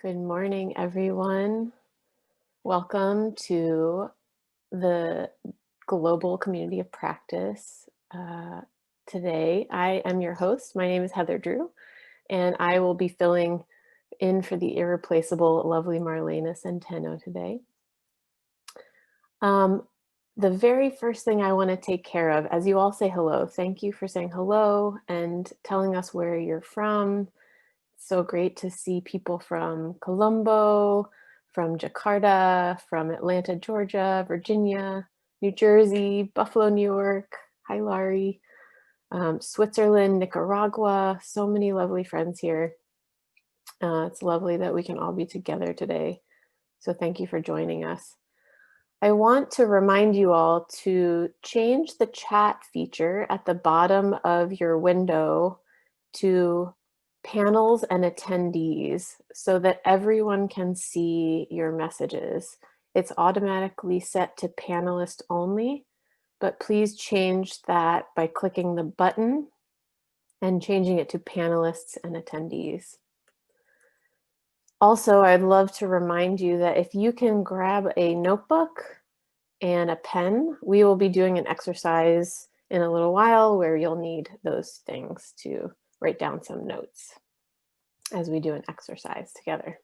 Good morning, everyone. Welcome to the Global Community of Practice. Today, I am your host. My name is Heather Drew, and I will be filling in for the irreplaceable, lovely Marlena Centeno today. Um, the very first thing I want to take care of, as you all say hello, thank you for saying hello and telling us where you're from. So great to see people from Colombo, from Jakarta, from Atlanta, Georgia, Virginia, New Jersey, Buffalo, New York. Hi, Laurie. Switzerland, Nicaragua. So many lovely friends here. It's lovely that we can all be together today. So thank you for joining us. I want to remind you all to change the chat feature at the bottom of your window to panels and attendees so that everyone can see your messages. It's automatically set to panelist only, but please change that by clicking the button and changing it to panelists and attendees. Also, I'd love to remind you that if you can grab a notebook and a pen, we will be doing an exercise in a little while where you'll need those things to write down some notes as we do an exercise together.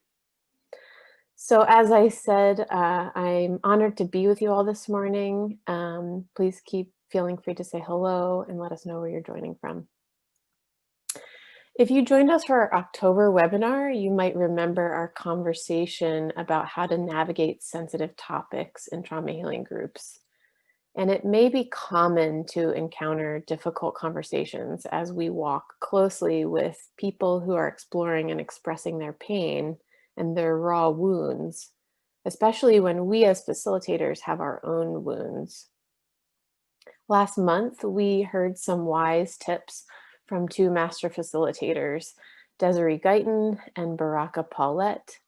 So as I said, I'm honored to be with you all this morning. Please keep feeling free to say hello and let us know where you're joining from. If you joined us for our October webinar, you might remember our conversation about how to navigate sensitive topics in trauma healing groups. And it may be common to encounter difficult conversations as we walk closely with people who are exploring and expressing their pain and their raw wounds, especially when we as facilitators have our own wounds. Last month, we heard some wise tips from two master facilitators, Desiree Guyton and Baraka Paulette,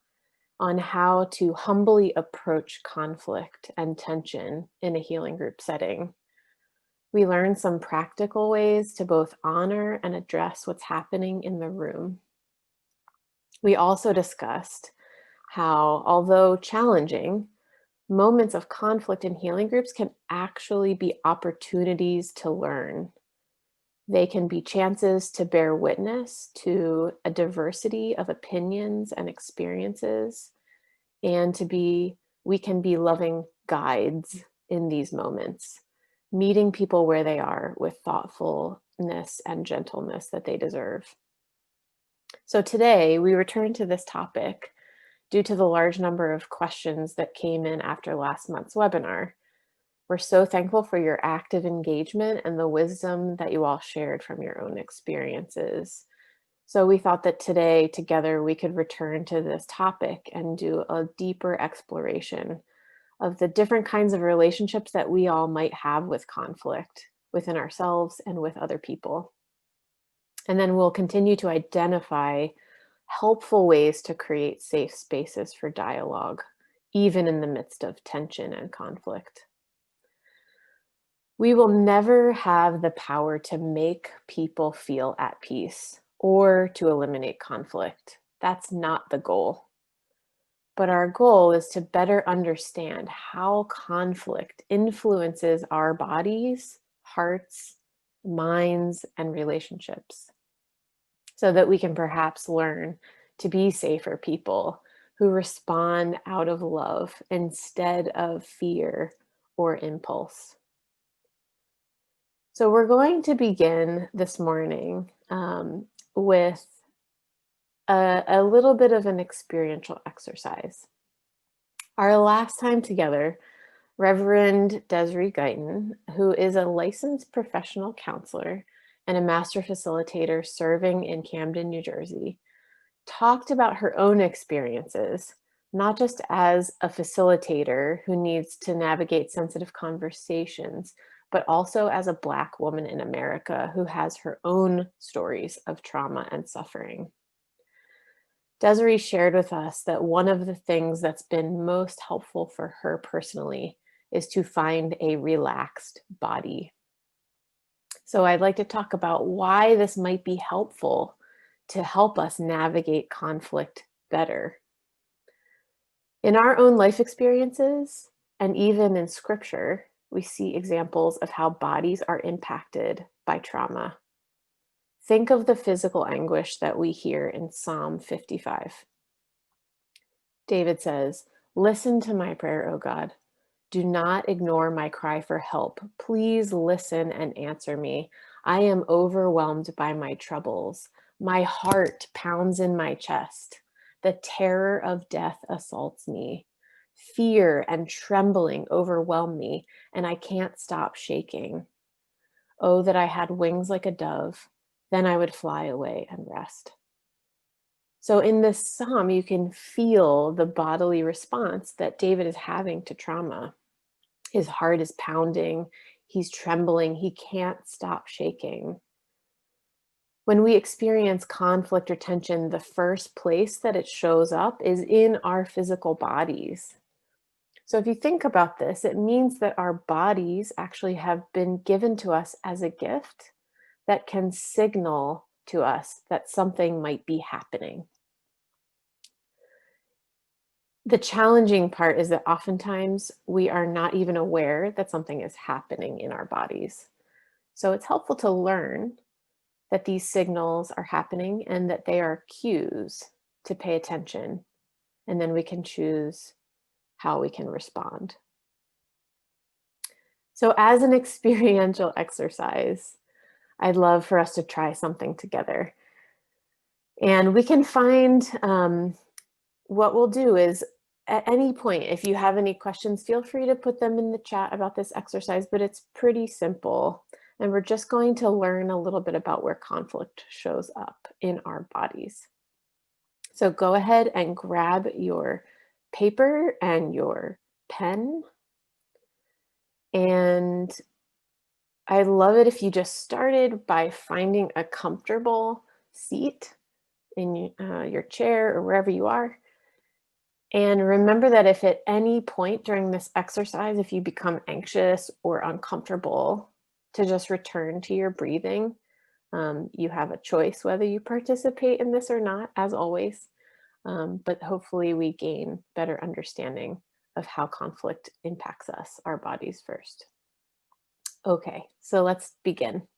on how to humbly approach conflict and tension in a healing group setting. We learned some practical ways to both honor and address what's happening in the room. We also discussed how, although challenging, moments of conflict in healing groups can actually be opportunities to learn. They can be chances to bear witness to a diversity of opinions and experiences, and we can be loving guides in these moments, meeting people where they are with thoughtfulness and gentleness that they deserve. So today we return to this topic due to the large number of questions that came in after last month's webinar. We're so thankful for your active engagement and the wisdom that you all shared from your own experiences. So we thought that today together we could return to this topic and do a deeper exploration of the different kinds of relationships that we all might have with conflict within ourselves and with other people. And then we'll continue to identify helpful ways to create safe spaces for dialogue, even in the midst of tension and conflict. We will never have the power to make people feel at peace or to eliminate conflict. That's not the goal. But our goal is to better understand how conflict influences our bodies, hearts, minds, and relationships, so that we can perhaps learn to be safer people who respond out of love instead of fear or impulse. So we're going to begin this morning with a little bit of an experiential exercise. Our last time together, Reverend Desiree Guyton, who is a licensed professional counselor and a master facilitator serving in Camden, New Jersey, talked about her own experiences, not just as a facilitator who needs to navigate sensitive conversations, but also as a Black woman in America who has her own stories of trauma and suffering. Desiree shared with us that one of the things that's been most helpful for her personally is to find a relaxed body. So I'd like to talk about why this might be helpful to help us navigate conflict better. In our own life experiences, and even in scripture, we see examples of how bodies are impacted by trauma. Think of the physical anguish that we hear in Psalm 55. David says, "Listen to my prayer, O God. Do not ignore my cry for help. Please listen and answer me. I am overwhelmed by my troubles. My heart pounds in my chest. The terror of death assaults me. Fear and trembling overwhelm me, and I can't stop shaking. Oh, that I had wings like a dove. Then I would fly away and rest." So in this psalm, you can feel the bodily response that David is having to trauma. His heart is pounding, he's trembling, he can't stop shaking. When we experience conflict or tension, the first place that it shows up is in our physical bodies. So if you think about this, it means that our bodies actually have been given to us as a gift that can signal to us that something might be happening. The challenging part is that oftentimes we are not even aware that something is happening in our bodies. So it's helpful to learn that these signals are happening and that they are cues to pay attention. And then we can choose how we can respond. So, as an experiential exercise, I'd love for us to try something together. And we can find what we'll do is at any point, if you have any questions, feel free to put them in the chat about this exercise, but it's pretty simple. And we're just going to learn a little bit about where conflict shows up in our bodies. So go ahead and grab your paper and your pen. And I love it if you just started by finding a comfortable seat in your chair or wherever you are. And remember that if at any point during this exercise, if you become anxious or uncomfortable, to just return to your breathing. You have a choice whether you participate in this or not, as always. But hopefully, we gain better understanding of how conflict impacts us, our bodies first. Okay, so let's begin.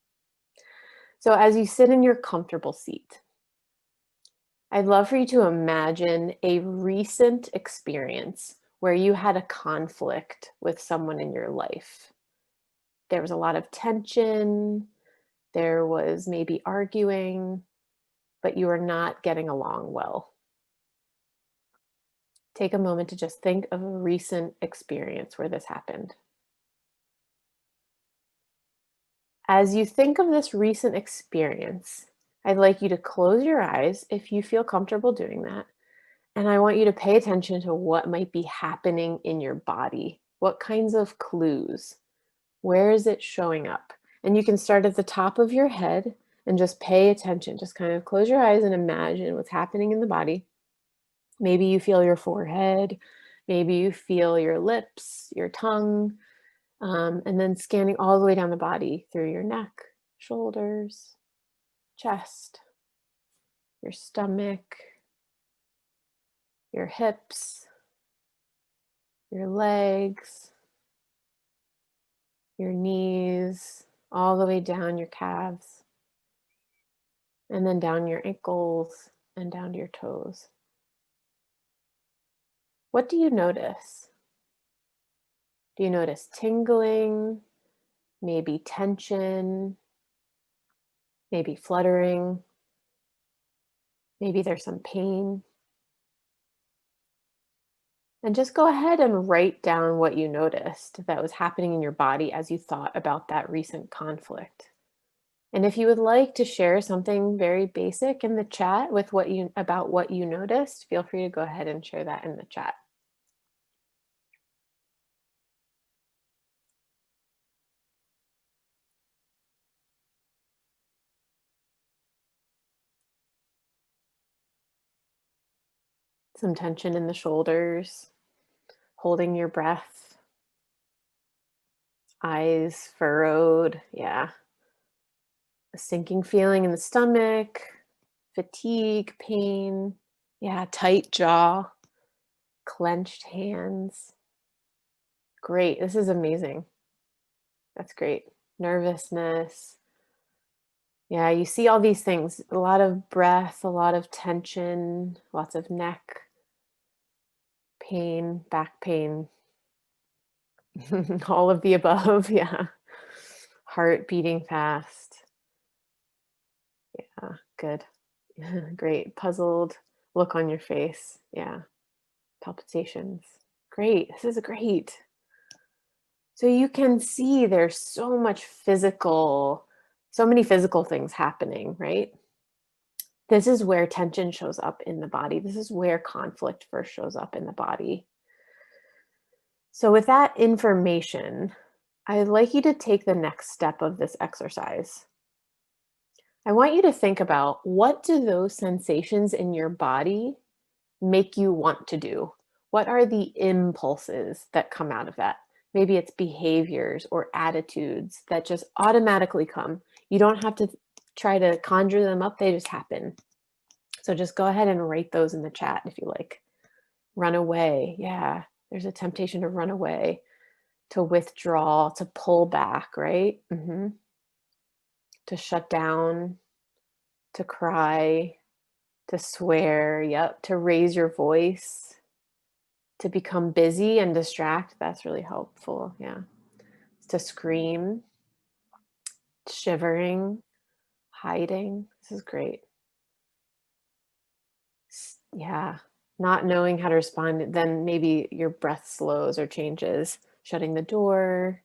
So, as you sit in your comfortable seat, I'd love for you to imagine a recent experience where you had a conflict with someone in your life. There was a lot of tension, there was maybe arguing, but you are not getting along well. Take a moment to just think of a recent experience where this happened. As you think of this recent experience, I'd like you to close your eyes if you feel comfortable doing that. And I want you to pay attention to what might be happening in your body. What kinds of clues? Where is it showing up? And you can start at the top of your head and just pay attention. Just kind of close your eyes and imagine what's happening in the body. Maybe you feel your forehead. Maybe you feel your lips, your tongue, and then scanning all the way down the body through your neck, shoulders, chest, your stomach, your hips, your legs, your knees, all the way down your calves, and then down your ankles and down to your toes. What do you notice? Do you notice tingling, maybe tension, maybe fluttering? Maybe there's some pain. And just go ahead and write down what you noticed that was happening in your body as you thought about that recent conflict. And if you would like to share something very basic in the chat with what you noticed, feel free to go ahead and share that in the chat. Some tension in the shoulders, holding your breath, eyes furrowed, yeah. A sinking feeling in the stomach, fatigue, pain, yeah, tight jaw. clenched hands. Great. This is amazing. That's great. Nervousness. Yeah, you see all these things, a lot of breath, a lot of tension, lots of neck pain, back pain, all of the above. Yeah. Heart beating fast. Yeah, good. Great. Puzzled look on your face. Yeah. Palpitations. Great. This is great. So you can see there's so many physical things happening, right? This is where tension shows up in the body. This is where conflict first shows up in the body. So, with that information, I'd like you to take the next step of this exercise. I want you to think about, what do those sensations in your body make you want to do? What are the impulses that come out of that? Maybe it's behaviors or attitudes that just automatically come. You don't have to try to conjure them up, they just happen. So just go ahead and write those in the chat if you like. Run away. Yeah, there's a temptation to run away, to withdraw, to pull back, right? To shut down, to cry, to swear. Yep, to raise your voice, to become busy and distract. That's really helpful. Yeah. To scream, shivering, hiding. This is great. Yeah. Not knowing how to respond, then maybe your breath slows or changes, shutting the door,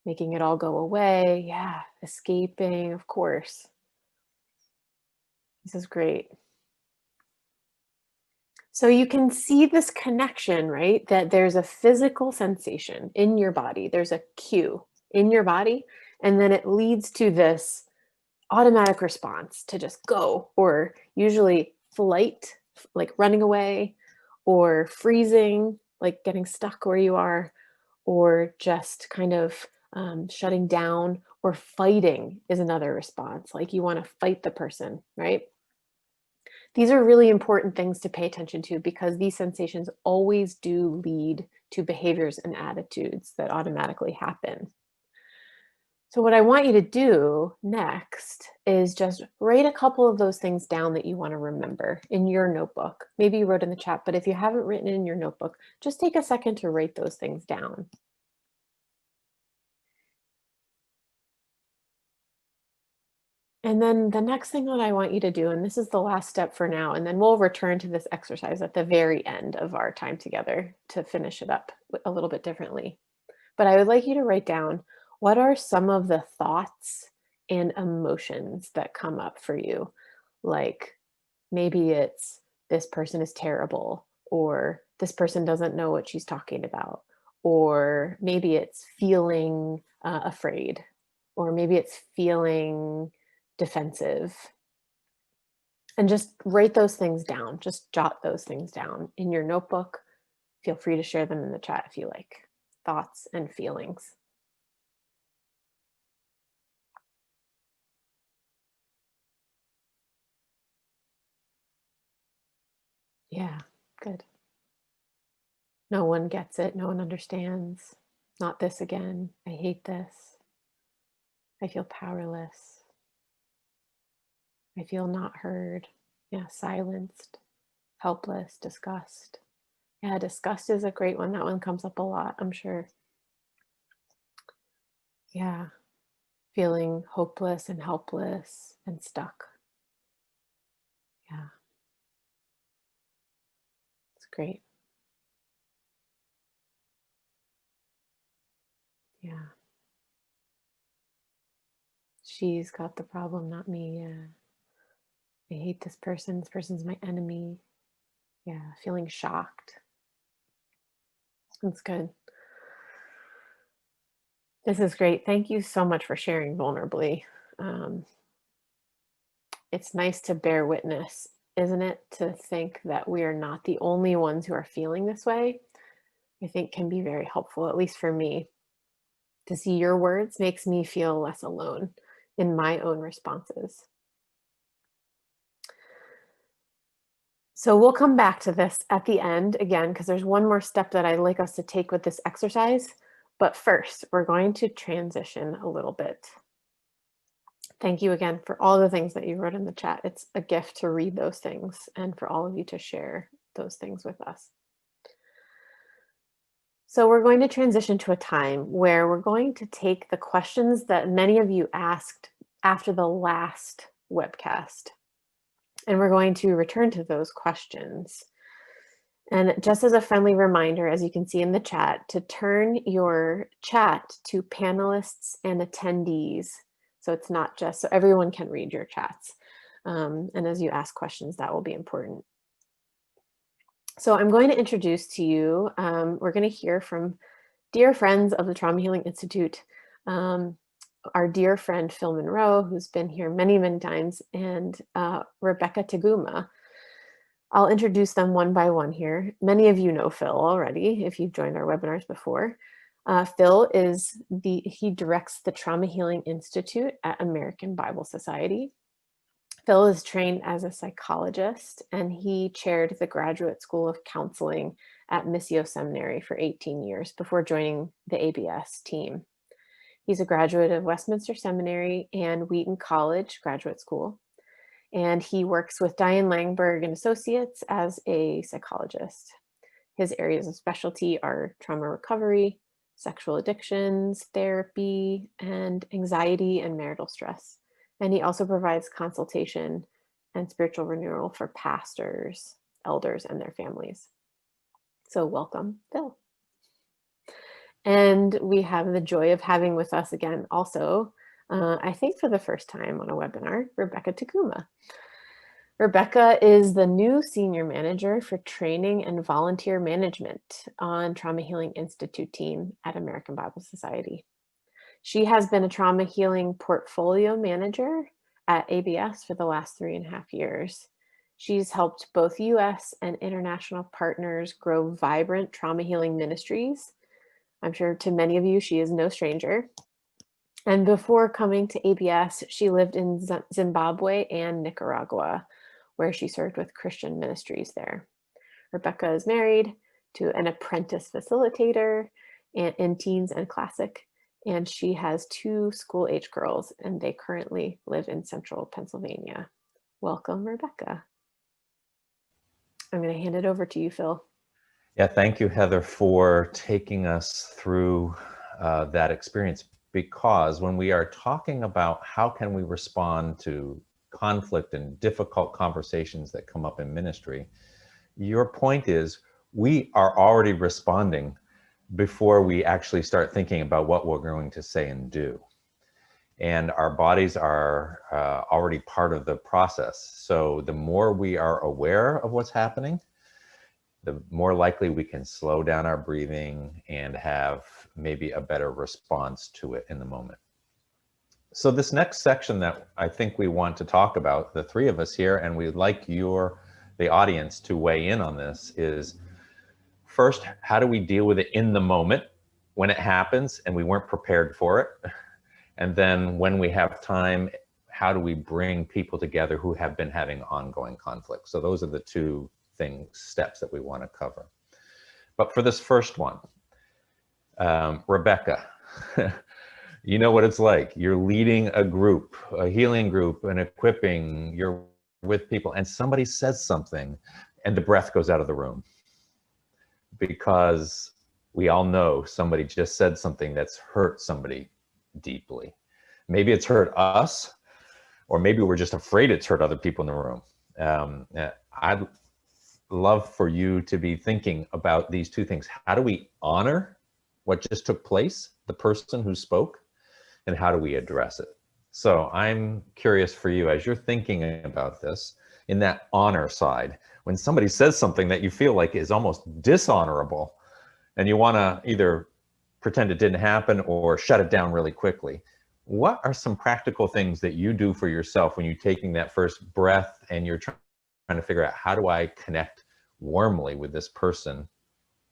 making it all go away. Yeah. Escaping, of course. This is great. So you can see this connection, right? That there's a physical sensation in your body. There's a cue in your body, and then it leads to this automatic response to just go, or usually flight, like running away, or freezing, like getting stuck where you are, or just kind of shutting down, or fighting is another response. Like you want to fight the person, right? These are really important things to pay attention to, because these sensations always do lead to behaviors and attitudes that automatically happen. So, what I want you to do next is just write a couple of those things down that you want to remember in your notebook. Maybe you wrote in the chat, but if you haven't written it in your notebook, just take a second to write those things down. And then the next thing that I want you to do, and this is the last step for now, and then we'll return to this exercise at the very end of our time together to finish it up a little bit differently. But I would like you to write down, what are some of the thoughts and emotions that come up for you? Like maybe it's, this person is terrible, or this person doesn't know what she's talking about, or maybe it's feeling afraid, or maybe it's feeling defensive. And just write those things down. Just jot those things down in your notebook. Feel free to share them in the chat if you like. Thoughts and feelings. Yeah, good. No one gets it. No one understands. Not this again. I hate this. I feel powerless. I feel not heard. Yeah, silenced, helpless, disgust. Yeah, disgust is a great one. That one comes up a lot, I'm sure. Yeah, feeling hopeless and helpless and stuck. Yeah, it's great. Yeah, she's got the problem, not me. Yeah, I hate this person. This person's my enemy. Yeah, feeling shocked. That's good. This is great. Thank you so much for sharing vulnerably. Um, it's nice to bear witness, isn't it? To think that we are not the only ones who are feeling this way, I think can be very helpful, at least for me. To see your words makes me feel less alone in my own responses. So we'll come back to this at the end again, because there's one more step that I'd like us to take with this exercise. But first, we're going to transition a little bit. Thank you again for all the things that you wrote in the chat. It's a gift to read those things and for all of you to share those things with us. So we're going to transition to a time where we're going to take the questions that many of you asked after the last webcast, and we're going to return to those questions. And just as a friendly reminder, as you can see in the chat, to turn your chat to panelists and attendees. So it's not just, so everyone can read your chats. And as you ask questions, that will be important. So I'm going to introduce to you, we're going to hear from dear friends of the Trauma Healing Institute, our dear friend Phil Monroe, who's been here many, many times, and Rebecca Taguma. I'll introduce them one by one here. Many of you know Phil already, if you've joined our webinars before. Phil he directs the Trauma Healing Institute at American Bible Society. Phil is trained as a psychologist, and he chaired the Graduate School of Counseling at Missio Seminary for 18 years before joining the ABS team. He's a graduate of Westminster Seminary and Wheaton College Graduate School, and he works with Diane Langberg and Associates as a psychologist. His areas of specialty are trauma recovery, sexual addictions, therapy, and anxiety and marital stress. And he also provides consultation and spiritual renewal for pastors, elders, and their families. So welcome, Phil. And we have the joy of having with us again also, I think for the first time on a webinar, Rebecca Taguma. Rebecca is the new Senior Manager for Training and Volunteer Management on Trauma Healing Institute team at American Bible Society. She has been a Trauma Healing Portfolio Manager at ABS for the last 3.5 years. She's helped both US and international partners grow vibrant trauma healing ministries. I'm sure to many of you, she is no stranger. And before coming to ABS, she lived in Zimbabwe and Nicaragua, where she served with Christian ministries there. Rebecca is married to an apprentice facilitator in teens and classic, and she has 2 school-age girls, and they currently live in central Pennsylvania. Welcome, Rebecca. I'm going to hand it over to you, Phil. Yeah, thank you, Heather, for taking us through that experience, because when we are talking about how can we respond to conflict and difficult conversations that come up in ministry, your point is we are already responding before we actually start thinking about what we're going to say and do. And our bodies are already part of the process. So the more we are aware of what's happening, the more likely we can slow down our breathing and have maybe a better response to it in the moment. So this next section that I think we want to talk about, the 3 of us here, and we'd like the audience to weigh in on this, is first, how do we deal with it in the moment when it happens and we weren't prepared for it? And then when we have time, how do we bring people together who have been having ongoing conflict? So those are the 2 steps that we want to cover. But for this first one, Rebecca, you know what it's like. You're leading a group, a healing group, an equipping, you're with people, and somebody says something and the breath goes out of the room. Because we all know somebody just said something that's hurt somebody deeply. Maybe it's hurt us, or maybe we're just afraid it's hurt other people in the room. I'd love for you to be thinking about these 2 things. How do we honor what just took place, the person who spoke, and how do we address it? So I'm curious for you, as you're thinking about this, in that honor side, when somebody says something that you feel like is almost dishonorable, and you want to either pretend it didn't happen or shut it down really quickly, what are some practical things that you do for yourself when you're taking that first breath and you're trying to figure out, how do I connect warmly with this person,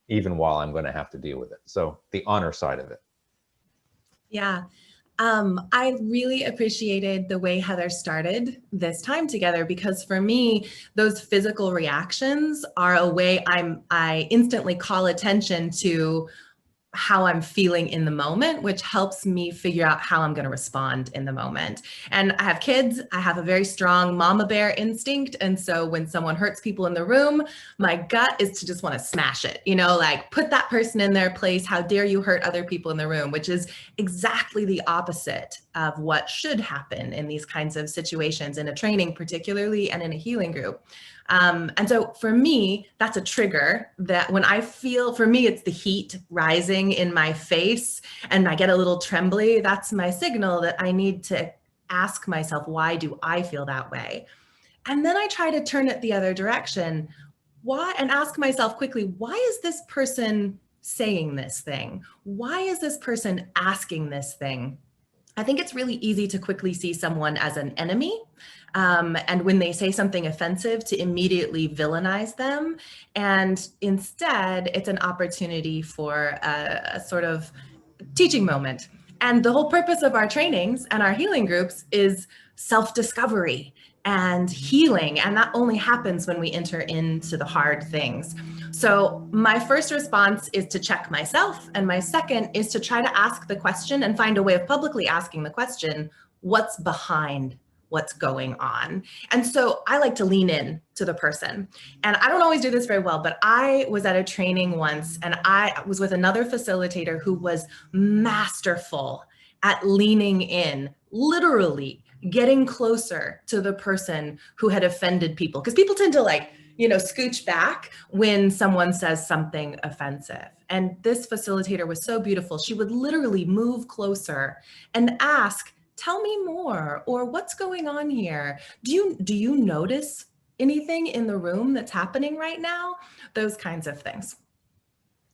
even while I'm going to have to deal with it? So the honor side of it. Yeah, I really appreciated the way Heather started this time together, because for me, those physical reactions are a way I instantly call attention to how I'm feeling in the moment, which helps me figure out how I'm going to respond in the moment. And I have kids, I have a very strong mama bear instinct. And so when someone hurts people in the room, my gut is to just want to smash it, like put that person in their place. How dare you hurt other people in the room, which is exactly the opposite of what should happen in these kinds of situations, in a training particularly, and in a healing group. And so for me, that's a trigger that when I feel, for me, it's the heat rising in my face and I get a little trembly. That's my signal that I need to ask myself, why do I feel that way? And then I try to turn it the other direction. Why? And ask myself quickly, why is this person saying this thing? Why is this person asking this thing? I think it's really easy to quickly see someone as an enemy. And when they say something offensive, to immediately villainize them. And instead, it's an opportunity for a sort of teaching moment. And the whole purpose of our trainings and our healing groups is self-discovery and healing. And that only happens when we enter into the hard things. So my first response is to check myself. And my second is to try to ask the question and find a way of publicly asking the question, what's behind what's going on? And so I like to lean in to the person. And I don't always do this very well, but I was at a training once and I was with another facilitator who was masterful at leaning in, literally getting closer to the person who had offended people. Because people tend to scooch back when someone says something offensive. And this facilitator was so beautiful. She would literally move closer and ask, tell me more, or what's going on here? Do you notice anything in the room that's happening right now? Those kinds of things.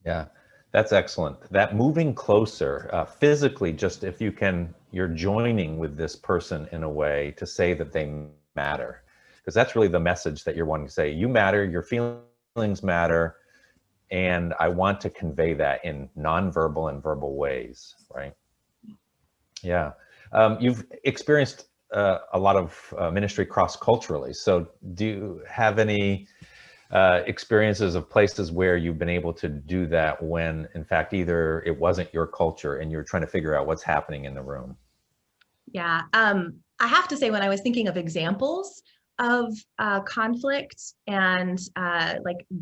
Yeah, that's excellent. That moving closer, physically, just if you're joining with this person in a way to say that they matter. Because that's really the message that you're wanting to say. You matter, your feelings matter, and I want to convey that in nonverbal and verbal ways, right? Yeah. You've experienced a lot of ministry cross-culturally. So do you have any experiences of places where you've been able to do that when, in fact, either it wasn't your culture and you're trying to figure out what's happening in the room? Yeah. I have to say, when I was thinking of examples of conflict and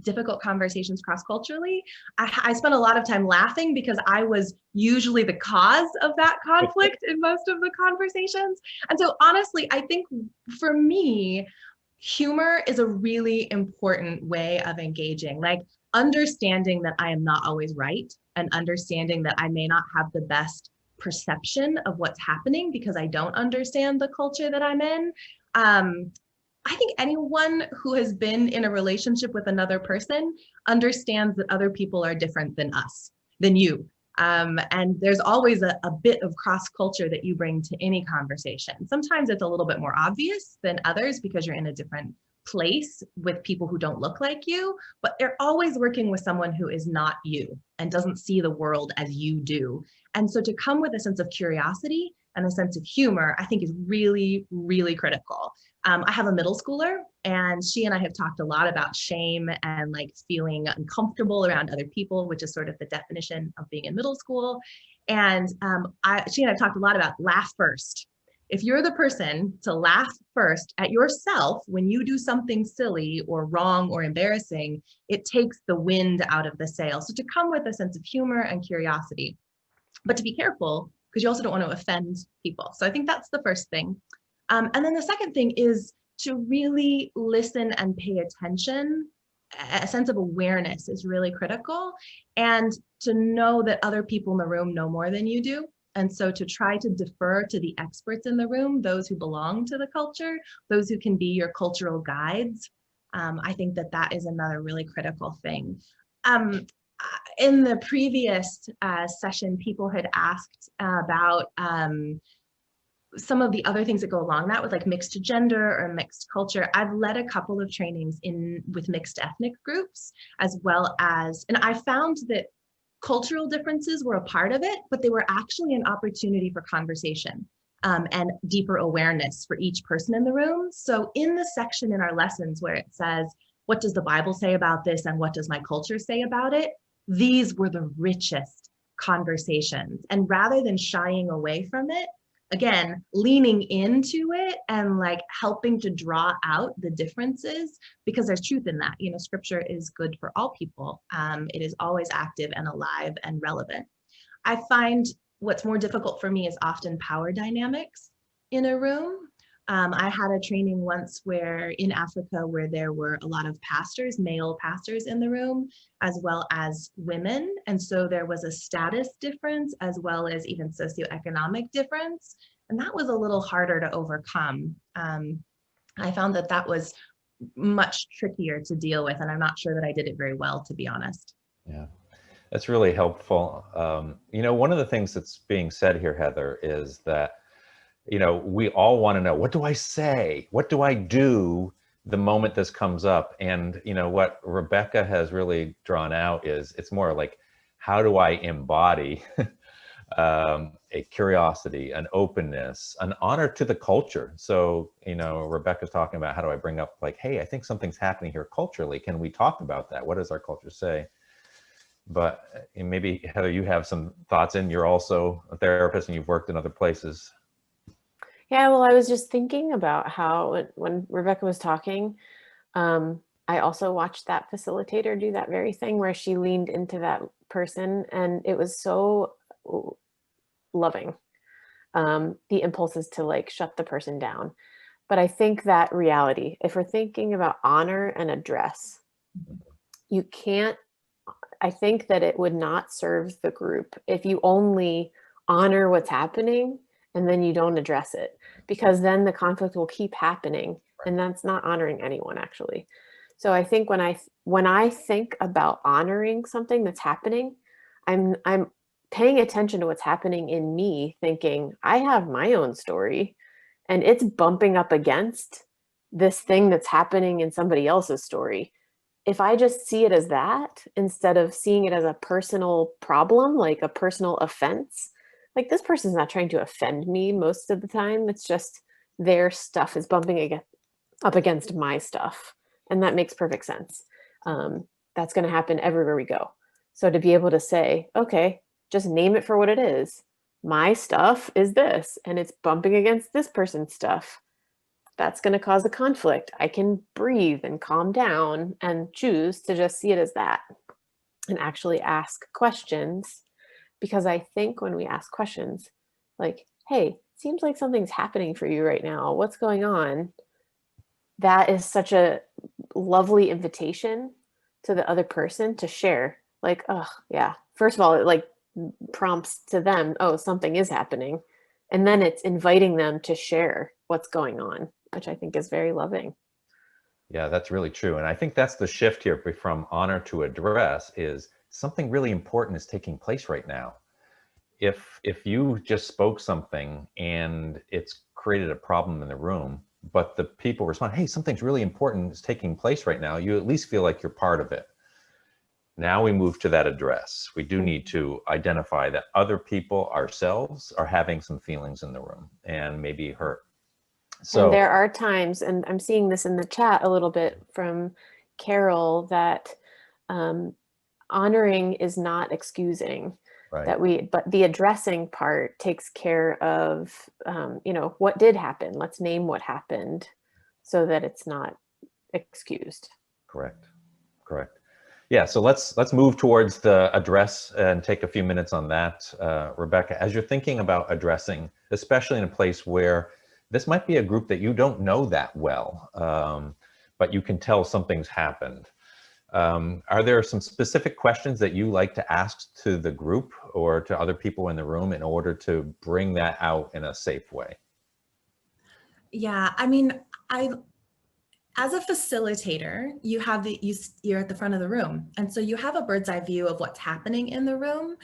difficult conversations cross-culturally, I spent a lot of time laughing because I was usually the cause of that conflict in most of the conversations. And so honestly, I think for me, humor is a really important way of engaging, like understanding that I am not always right and understanding that I may not have the best perception of what's happening because I don't understand the culture that I'm in. I think anyone who has been in a relationship with another person understands that other people are different than us, than you. And there's always a bit of cross-culture that you bring to any conversation. Sometimes it's a little bit more obvious than others because you're in a different place with people who don't look like you, but they're always working with someone who is not you and doesn't see the world as you do. And so to come with a sense of curiosity and a sense of humor, I think is really, really critical. I have a middle schooler and she and I have talked a lot about shame and feeling uncomfortable around other people, which is sort of the definition of being in middle school. And she and I talked a lot about laugh first. If you're the person to laugh first at yourself when you do something silly or wrong or embarrassing, it takes the wind out of the sail. So to come with a sense of humor and curiosity, but to be careful because you also don't want to offend people. So I think that's the first thing. And then the second thing is to really listen and pay attention. A sense of awareness is really critical, and to know that other people in the room know more than you do. And so to try to defer to the experts in the room, those who belong to the culture, those who can be your cultural guides. I think that is another really critical thing. In the previous session, people had asked about some of the other things that go along that with mixed gender or mixed culture. I've led a couple of trainings with mixed ethnic groups as well as, and I found that Cultural differences were a part of it, but they were actually an opportunity for conversation and deeper awareness for each person in the room. So in the section in our lessons where it says, what does the Bible say about this and what does my culture say about it? These were the richest conversations. And rather than shying away from it, again, leaning into it and like helping to draw out the differences, because there's truth in that. You know, scripture is good for all people. It is always active and alive and relevant. I find what's more difficult for me is often power dynamics in a room. I had a training once where in Africa where there were a lot of pastors, male pastors in the room, as well as women. And so there was a status difference as well as even socioeconomic difference. And that was a little harder to overcome. I found that that was much trickier to deal with, and I'm not sure that I did it very well, to be honest. Yeah, that's really helpful. You know, one of the things that's being said here, Heather, is that, you know, we all want to know, what do I say? What do I do the moment this comes up? And, you know, what Rebecca has really drawn out is it's more like, how do I embody a curiosity, an openness, an honor to the culture? So, you know, Rebecca's talking about how do I bring up like, hey, I think something's happening here culturally. Can we talk about that? What does our culture say? But maybe, Heather, you have some thoughts, and you're also a therapist and you've worked in other places. Yeah, well, I was just thinking about how when Rebecca was talking, I also watched that facilitator do that very thing where she leaned into that person, and it was so loving. The impulses to like shut the person down. But I think that reality, if we're thinking about honor and address, you can't, I think that it would not serve the group if you only honor what's happening and then you don't address it, because then the conflict will keep happening, and that's not honoring anyone actually. So I think when I think about honoring something that's happening, I'm paying attention to what's happening in me, thinking I have my own story and it's bumping up against this thing that's happening in somebody else's story. If I just see it as that instead of seeing it as a personal problem, like a personal offense, like this person's not trying to offend me most of the time. It's just their stuff is bumping up against my stuff. And that makes perfect sense. That's going to happen everywhere we go. So to be able to say, okay, just name it for what it is. My stuff is this, and it's bumping against this person's stuff. That's going to cause a conflict. I can breathe and calm down and choose to just see it as that and actually ask questions. Because I think when we ask questions like, hey, seems like something's happening for you right now. What's going on? That is such a lovely invitation to the other person to share. Like, oh, yeah. First of all, it like prompts to them, oh, something is happening. And then it's inviting them to share what's going on, which I think is very loving. Yeah, that's really true. And I think that's the shift here from honor to address is something really important is taking place right now. If you just spoke something and it's created a problem in the room, but the people respond, hey, something's really important is taking place right now, you at least feel like you're part of it. Now we move to that address. We do need to identify that other people, ourselves, are having some feelings in the room and maybe hurt. So and there are times, and I'm seeing this in the chat a little bit from Carol, that honoring is not excusing. right. But the addressing part takes care of, you know, what did happen. Let's name what happened so that it's not excused. Correct. Yeah, so let's move towards the address and take a few minutes on that. Rebecca, as you're thinking about addressing, especially in a place where this might be a group that you don't know that well, but you can tell something's happened. Are there some specific questions that you like to ask to the group or to other people in the room in order to bring that out in a safe way? Yeah, I mean, as a facilitator, you're at the front of the room. And so you have a bird's eye view of what's happening in the room.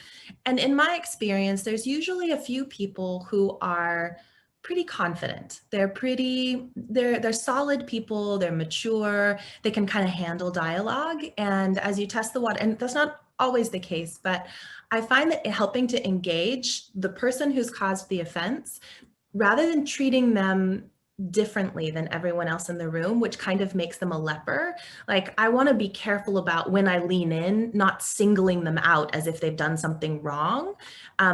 And in my experience, there's usually a few people who are pretty confident. They're solid people, they're mature, they can kind of handle dialogue. And as you test the water, and that's not always the case, but I find that helping to engage the person who's caused the offense, rather than treating them differently than everyone else in the room, which kind of makes them a leper. Like, I want to be careful about when I lean in, not singling them out as if they've done something wrong.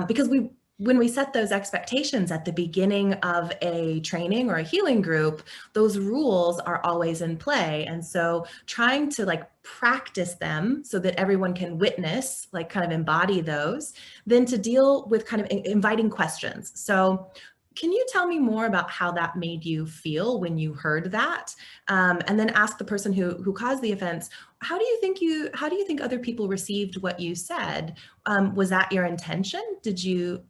Because when we set those expectations at the beginning of a training or a healing group, those rules are always in play. And so trying to like practice them so that everyone can witness, like kind of embody those, then to deal with kind of inviting questions. So can you tell me more about how that made you feel when you heard that? And then ask the person who caused the offense, how do you think other people received what you said? Was that your intention?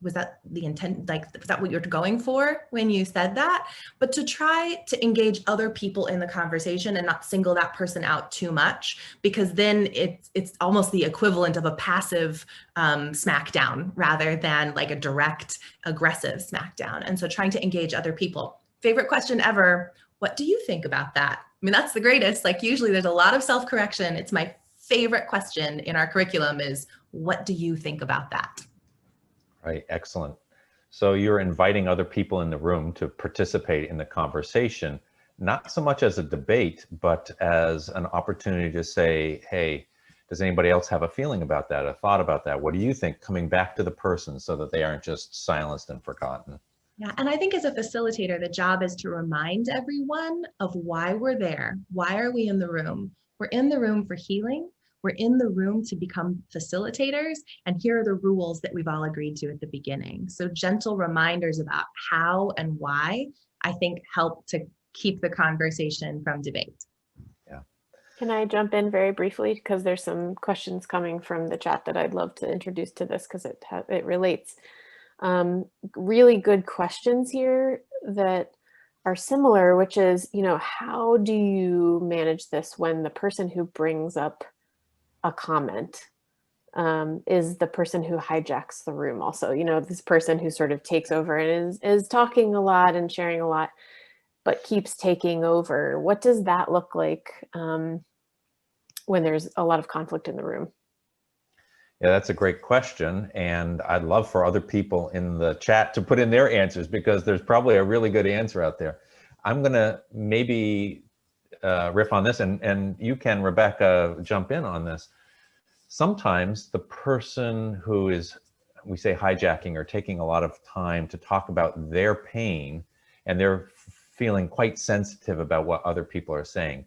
Was that the intent, like, was that what you're going for when you said that? But to try to engage other people in the conversation and not single that person out too much, because then it's almost the equivalent of a passive smackdown rather than like a direct aggressive smackdown. And so trying to engage other people. Favorite question ever, what do you think about that? I mean, that's the greatest. Like, usually there's a lot of self-correction. It's my favorite question in our curriculum is, what do you think about that? Right, excellent. So you're inviting other people in the room to participate in the conversation, not so much as a debate, but as an opportunity to say, hey, does anybody else have a feeling about that, a thought about that? What do you think? Coming back to the person so that they aren't just silenced and forgotten. Yeah, and I think as a facilitator, the job is to remind everyone of why we're there. Why are we in the room? We're in the room for healing. We're in the room to become facilitators. And here are the rules that we've all agreed to at the beginning. So gentle reminders about how and why, I think, help to keep the conversation from debate. Yeah. Can I jump in very briefly? Because there's some questions coming from the chat that I'd love to introduce to this because it relates. Really good questions here that are similar, which is, how do you manage this when the person who brings up a comment is the person who hijacks the room also, this person who sort of takes over and is talking a lot and sharing a lot, but keeps taking over. What does that look like when there's a lot of conflict in the room? Yeah, that's a great question. And I'd love for other people in the chat to put in their answers because there's probably a really good answer out there. I'm going to maybe riff on this and you can, Rebecca, jump in on this. Sometimes the person who is, we say hijacking or taking a lot of time to talk about their pain and they're feeling quite sensitive about what other people are saying,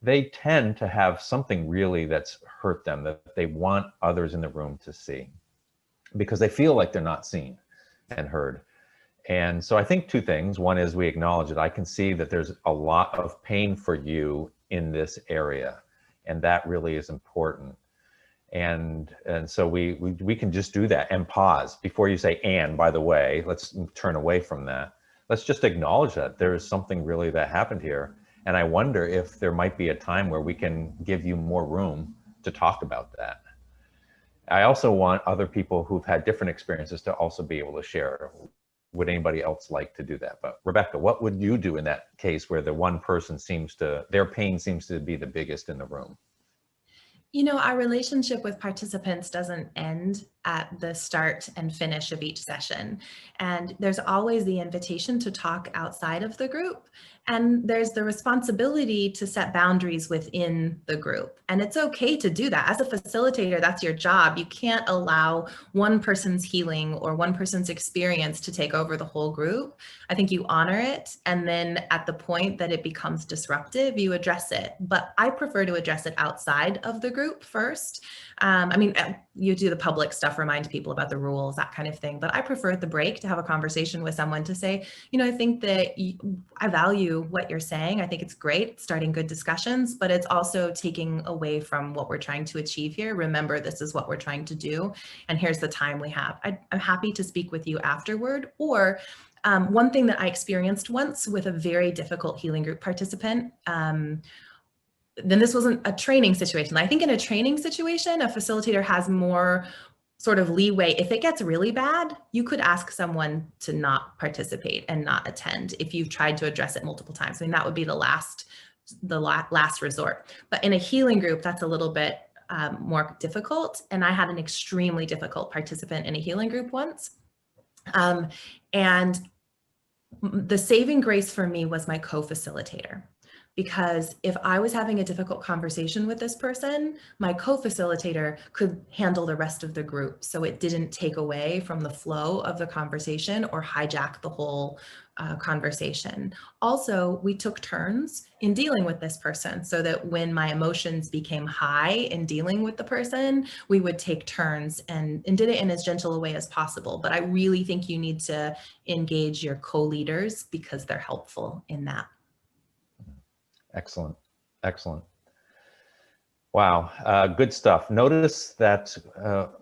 they tend to have something really that's hurt them that they want others in the room to see because they feel like they're not seen and heard. And so I think two things. One is we acknowledge it. I can see that there's a lot of pain for you in this area, and that really is important. And so we can just do that and pause before you say, and by the way, let's turn away from that. Let's just acknowledge that there is something really that happened here. And I wonder if there might be a time where we can give you more room to talk about that. I also want other people who've had different experiences to also be able to share. Would anybody else like to do that? But Rebecca, what would you do in that case where the one person their pain seems to be the biggest in the room? Our relationship with participants doesn't end at the start and finish of each session. And there's always the invitation to talk outside of the group. And there's the responsibility to set boundaries within the group. And it's okay to do that. As a facilitator, that's your job. You can't allow one person's healing or one person's experience to take over the whole group. I think you honor it. And then at the point that it becomes disruptive, you address it. But I prefer to address it outside of the group first. You do the public stuff, remind people about the rules, that kind of thing. But I prefer at the break to have a conversation with someone to say, I think that I value what you're saying. I think it's great starting good discussions, but it's also taking away from what we're trying to achieve here. Remember, this is what we're trying to do. And here's the time we have. I'm happy to speak with you afterward. Or one thing that I experienced once with a very difficult healing group participant, then this wasn't a training situation. I think in a training situation, a facilitator has more sort of leeway. If it gets really bad, you could ask someone to not participate and not attend if you've tried to address it multiple times. I mean, that would be the last resort. But in a healing group, that's a little bit more difficult. And I had an extremely difficult participant in a healing group once. And the saving grace for me was my co-facilitator. Because if I was having a difficult conversation with this person, my co-facilitator could handle the rest of the group. So it didn't take away from the flow of the conversation or hijack the whole conversation. Also, we took turns in dealing with this person so that when my emotions became high in dealing with the person, we would take turns and did it in as gentle a way as possible. But I really think you need to engage your co-leaders because they're helpful in that. Excellent. Excellent. Wow. Good stuff. Notice that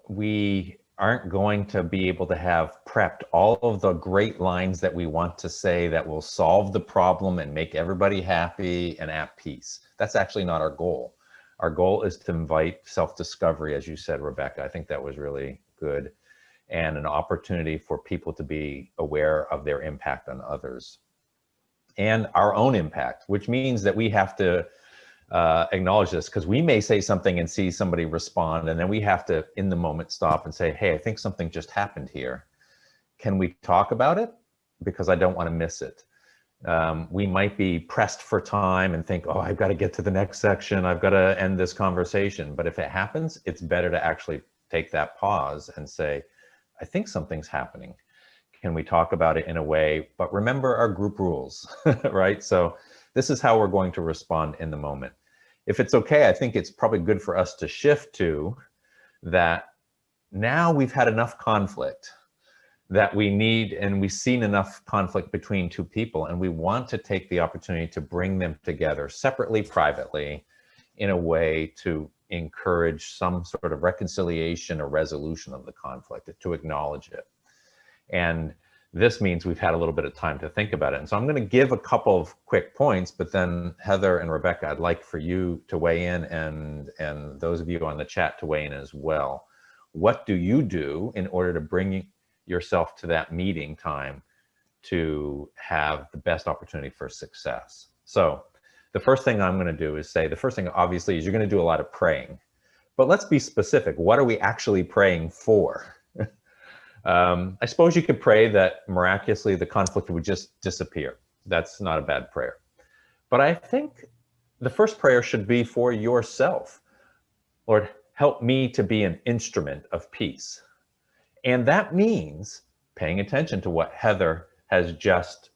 we aren't going to be able to have prepped all of the great lines that we want to say that will solve the problem and make everybody happy and at peace. That's actually not our goal. Our goal is to invite self-discovery, as you said, Rebecca. I think that was really good, and an opportunity for people to be aware of their impact on others and our own impact, which means that we have to acknowledge this, because we may say something and see somebody respond, and then we have to, in the moment, stop and say, hey, I think something just happened here. Can we talk about it? Because I don't want to miss it. We might be pressed for time and think, oh, I've got to get to the next section. I've got to end this conversation. But if it happens, it's better to actually take that pause and say, I think something's happening. Can we talk about it in a way, but remember our group rules, right? So this is how we're going to respond in the moment. If it's okay, I think it's probably good for us to shift to that. Now we've had enough conflict that we need, and we've seen enough conflict between two people, and we want to take the opportunity to bring them together separately, privately, in a way to encourage some sort of reconciliation or resolution of the conflict, to acknowledge it. And this means we've had a little bit of time to think about it. And so I'm going to give a couple of quick points, but then Heather and Rebecca, I'd like for you to weigh in, and those of you on the chat to weigh in as well. What do you do in order to bring yourself to that meeting time to have the best opportunity for success? So the first thing I'm going to do is say, the first thing obviously is you're going to do a lot of praying, but let's be specific. What are we actually praying for? I suppose you could pray that miraculously the conflict would just disappear. That's not a bad prayer. But I think the first prayer should be for yourself. Lord, help me to be an instrument of peace. And that means paying attention to what Heather has just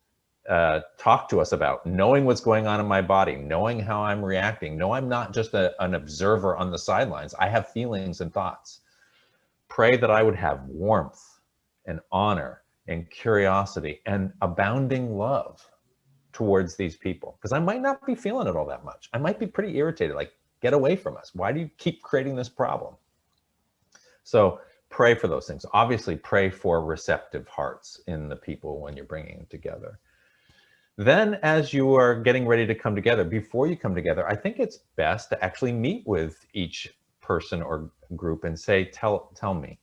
talked to us about, knowing what's going on in my body, knowing how I'm reacting. No, I'm not just an observer on the sidelines. I have feelings and thoughts. Pray that I would have warmth and honor and curiosity and abounding love towards these people, because I might not be feeling it all that much. I might be pretty irritated, like, get away from us. Why do you keep creating this problem? So pray for those things. Obviously, pray for receptive hearts in the people when you're bringing them together. Then as you are getting ready to come together, before you come together, I think it's best to actually meet with each person or group and say, tell me,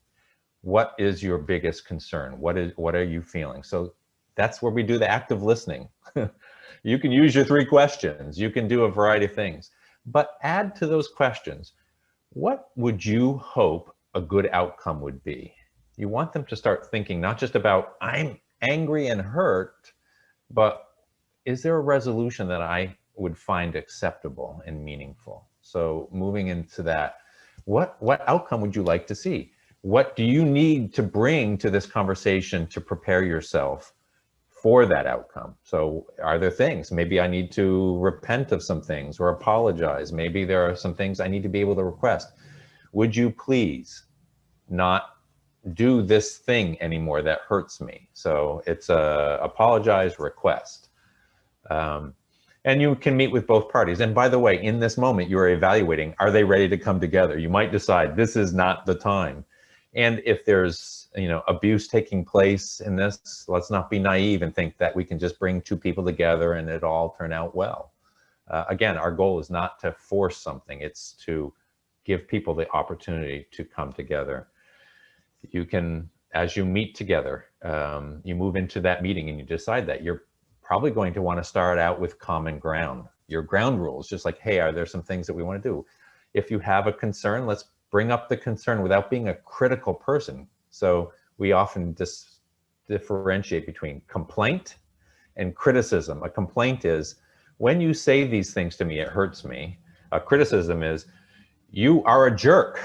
what is your biggest concern? What are you feeling? So that's where we do the active listening. You can use your 3 questions. You can do a variety of things, but add to those questions, what would you hope a good outcome would be? You want them to start thinking not just about, I'm angry and hurt, but is there a resolution that I would find acceptable and meaningful? So moving into that, what outcome would you like to see? What do you need to bring to this conversation to prepare yourself for that outcome? So are there things, maybe I need to repent of some things or apologize. Maybe there are some things I need to be able to request. Would you please not do this thing anymore that hurts me? So it's a apologize request. And you can meet with both parties. And by the way, in this moment, you're evaluating, are they ready to come together? You might decide this is not the time. And if there's, abuse taking place in this, let's not be naive and think that we can just bring 2 people together and it all turn out well. Again, our goal is not to force something. It's to give people the opportunity to come together. you can, as you meet together, you move into that meeting and you decide that you're probably going to want to start out with common ground, your ground rules, just like, hey, are there some things that we want to do? If you have a concern, let's bring up the concern without being a critical person. So we often differentiate between complaint and criticism. A complaint is, when you say these things to me, it hurts me. A criticism is, you are a jerk.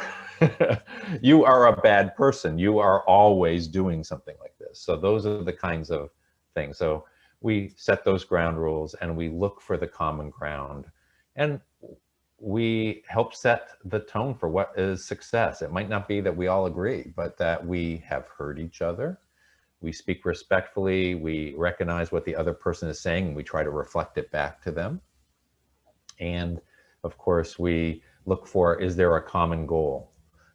You are a bad person. You are always doing something like this. So those are the kinds of things. So we set those ground rules and we look for the common ground, and we help set the tone for what is success. It might not be that we all agree, but that we have heard each other. We speak respectfully. We recognize what the other person is saying and we try to reflect it back to them. And of course, we look for, is there a common goal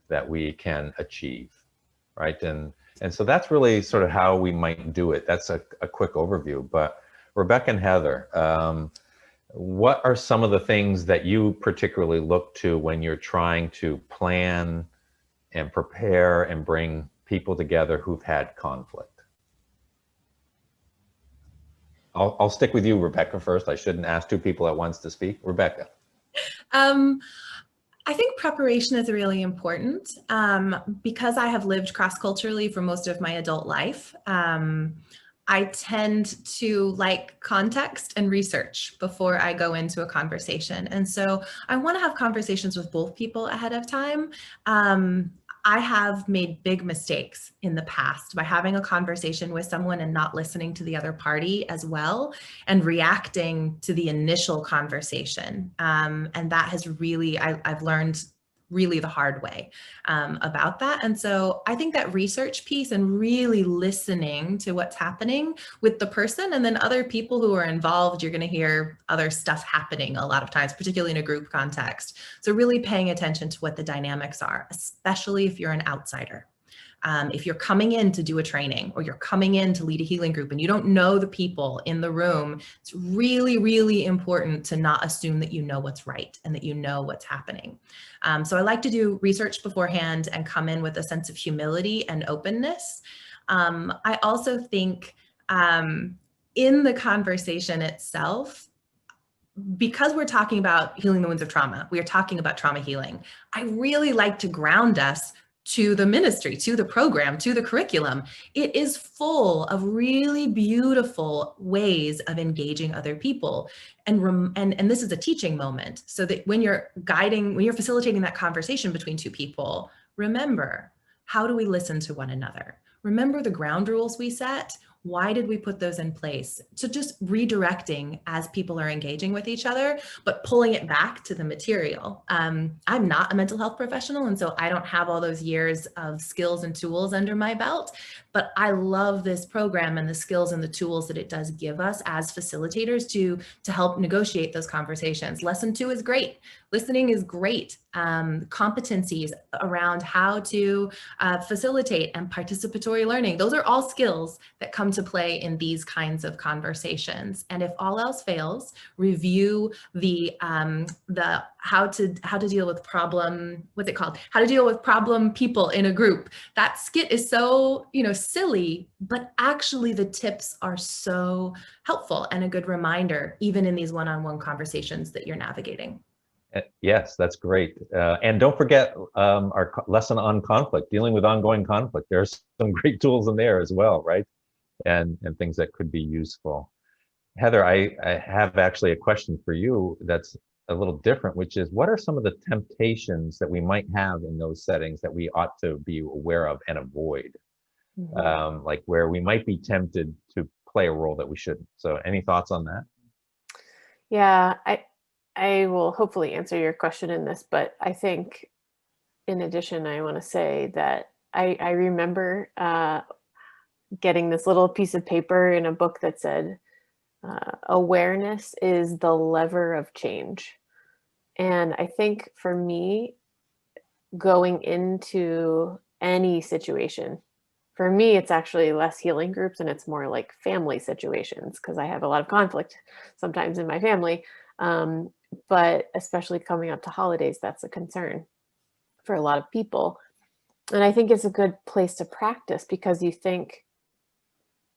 that we can achieve, right? And so that's really sort of how we might do it. That's a quick overview. But Rebecca and Heather, what are some of the things that you particularly look to when you're trying to plan and prepare and bring people together who've had conflict? I'll stick with you, Rebecca, first. I shouldn't ask two people at once to speak. Rebecca. I think preparation is really important because I have lived cross-culturally for most of my adult life. I tend to like context and research before I go into a conversation. And so I want to have conversations with both people ahead of time. I have made big mistakes in the past by having a conversation with someone and not listening to the other party as well and reacting to the initial conversation. And that has really, I've learned really the hard way about that. And so I think that research piece and really listening to what's happening with the person, and then other people who are involved, you're going to hear other stuff happening a lot of times, particularly in a group context. So really paying attention to what the dynamics are, especially if you're an outsider. If you're coming in to do a training or you're coming in to lead a healing group and you don't know the people in the room, it's really, really important to not assume that you know what's right and that you know what's happening. So I like to do research beforehand and come in with a sense of humility and openness. I also think in the conversation itself, because we're talking about healing the wounds of trauma, we are talking about trauma healing. I really like to ground us to the ministry, to the program, to the curriculum. It is full of really beautiful ways of engaging other people. And this is a teaching moment, so that when you're facilitating that conversation between two people, remember, how do we listen to one another? Remember the ground rules we set. Why did we put those in place? So just redirecting as people are engaging with each other, but pulling it back to the material. I'm not a mental health professional, and so I don't have all those years of skills and tools under my belt, but I love this program and the skills and the tools that it does give us as facilitators to help negotiate those conversations. Lesson 2 is great. Listening is great. Competencies around how to facilitate and participatory learning. Those are all skills that come to play in these kinds of conversations. And if all else fails, review the how to deal with problem, what's it called? How to deal with problem people in a group. That skit is so, silly, but actually the tips are so helpful and a good reminder, even in these one-on-one conversations that you're navigating. Yes, that's great. And don't forget our lesson on conflict, dealing with ongoing conflict. There's some great tools in there as well, right? And things that could be useful. Heather, I have actually a question for you that's a little different, which is, what are some of the temptations that we might have in those settings that we ought to be aware of and avoid? Mm-hmm. Like where we might be tempted to play a role that we shouldn't. So any thoughts on that? Yeah, I will hopefully answer your question in this, but I think in addition, I want to say that I remember getting this little piece of paper in a book that said, awareness is the lever of change. And I think for me, going into any situation, for me, it's actually less healing groups and it's more like family situations, because I have a lot of conflict sometimes in my family. But especially coming up to holidays, that's a concern for a lot of people. And I think it's a good place to practice, because you think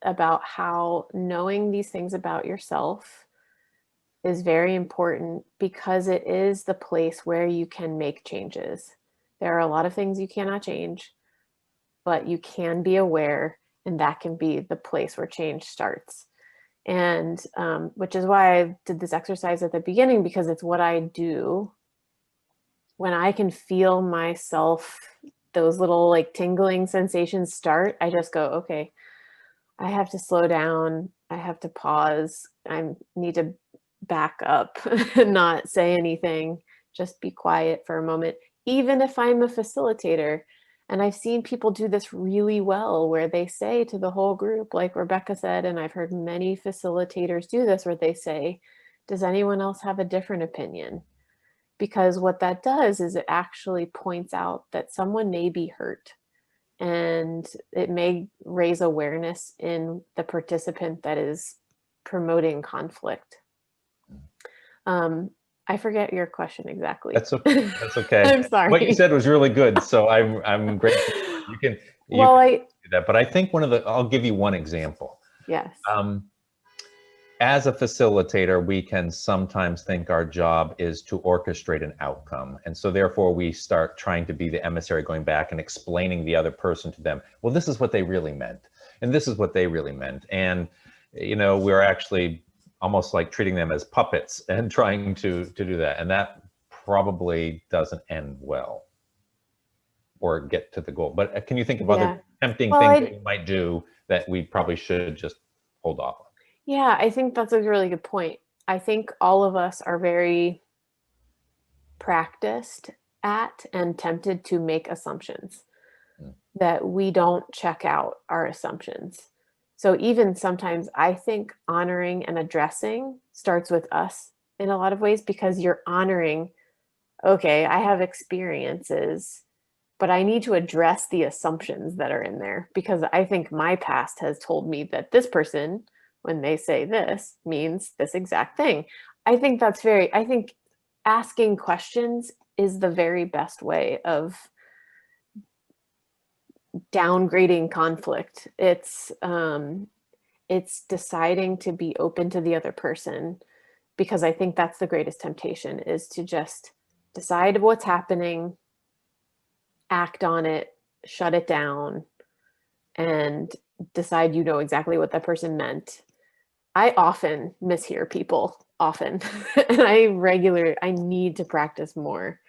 about how knowing these things about yourself is very important, because it is the place where you can make changes. There are a lot of things you cannot change, but you can be aware, and that can be the place where change starts. And which is why I did this exercise at the beginning, because it's what I do when I can feel myself, those little like tingling sensations start. I just go, okay, I have to slow down. I have to pause. I need to back up and not say anything, just be quiet for a moment, even if I'm a facilitator. And I've seen people do this really well, where they say to the whole group, like Rebecca said, and I've heard many facilitators do this, where they say, does anyone else have a different opinion? Because what that does is it actually points out that someone may be hurt, and it may raise awareness in the participant that is promoting conflict. I forget your question exactly. That's okay. That's okay. I'm sorry. What you said was really good, so I'm grateful. You can Well, do that, but I think I'll give you one example. Yes. As a facilitator, we can sometimes think our job is to orchestrate an outcome. And so therefore we start trying to be the emissary, going back and explaining the other person to them, well, this is what they really meant, and this is what they really meant. And, you know, we're actually almost like treating them as puppets and trying to do that. And that probably doesn't end well or get to the goal. But can you think of other tempting things that you might do that we probably should just hold off on? Yeah, I think that's a really good point. I think all of us are very practiced at and tempted to make assumptions, that we don't check out our assumptions. So even sometimes I think honoring and addressing starts with us in a lot of ways, because you're honoring, okay, I have experiences, but I need to address the assumptions that are in there, because I think my past has told me that this person, when they say this, means this exact thing. I think asking questions is the very best way of downgrading conflict. It's deciding to be open to the other person, because I think that's the greatest temptation, is to just decide what's happening, act on it, shut it down, and decide you know exactly what that person meant. I often mishear people, often, and I need to practice more.